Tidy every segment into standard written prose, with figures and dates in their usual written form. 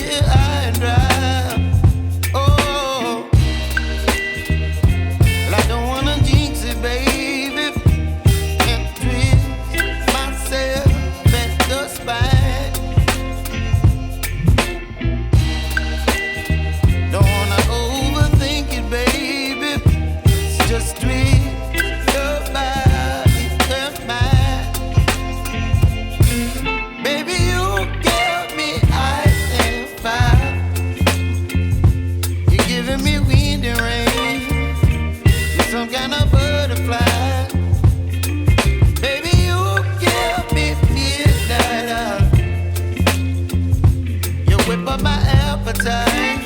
here high and dry. Oh, well, I don't wanna jinx it, baby, and twist myself at the spine. Don't wanna overthink it, baby. It's just twist your body and mine. Baby, you give me ice and fire. You're giving me wind and rain. You're some kind of butterfly. Baby, you give me midnight. You whip up my appetite.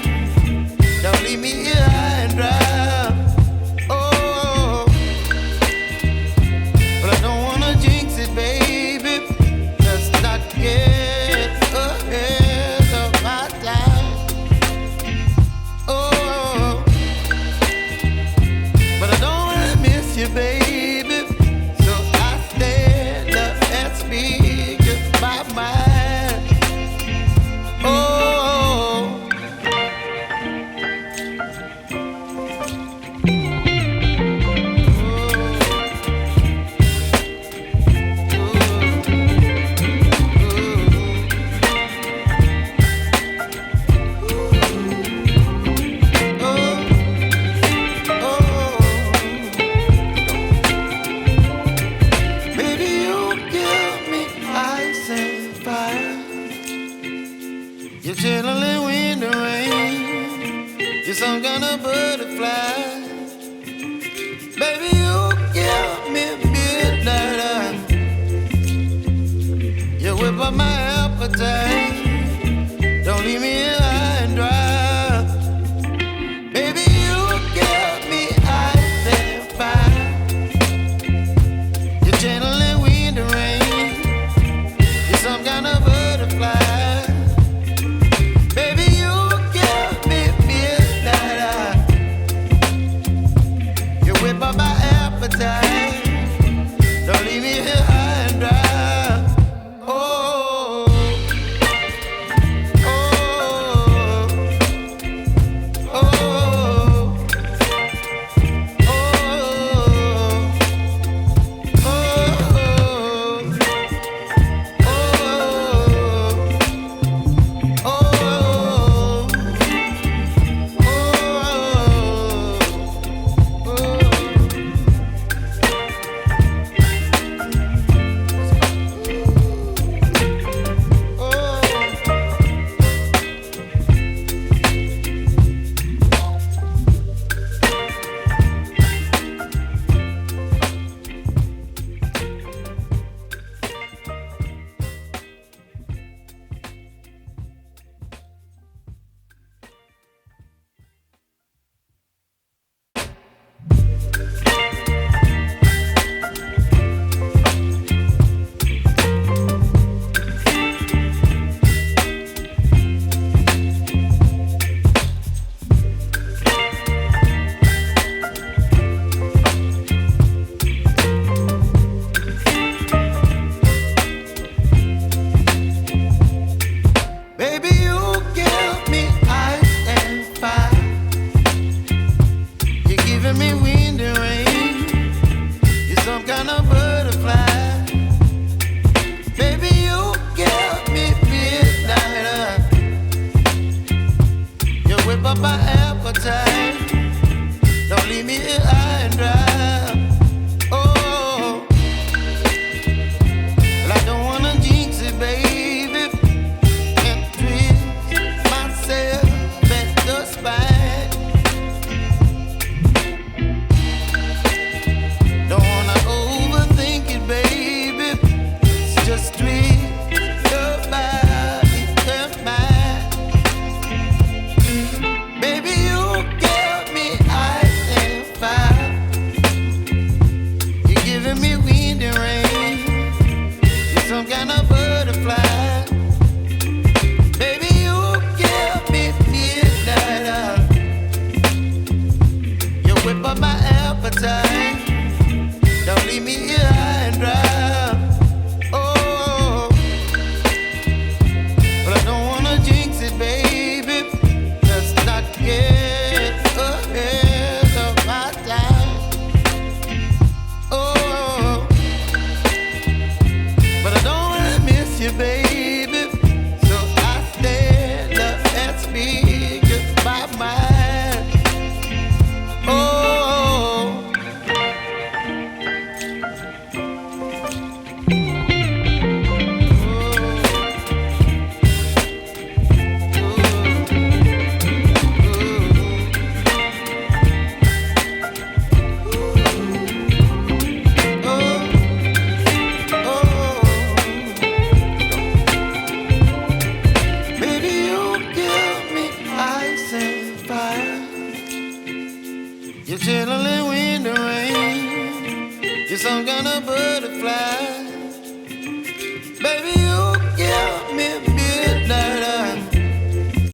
Don't leave me here high and dry. Oh, but I don't wanna jinx it, baby. Let's not get ahead of my time. Oh, but I don't wanna miss you, baby. So I stand up and speak my mind. Oh. Baby, you give me ice and fire. You're channeling wind and rain. You're some kind of butterfly. Baby, you give me midnight. You whip up my appetite. Don't leave me here high and dry. Baby, you give me ice and fire. You're channeling wind and rain. You're some kind of butterfly. Baby, you give me midnight. You whip up my appetite. Don't leave me here high and dry. Oh. You're chilling in the rain. You're some kind of butterfly. Baby, you give me midnight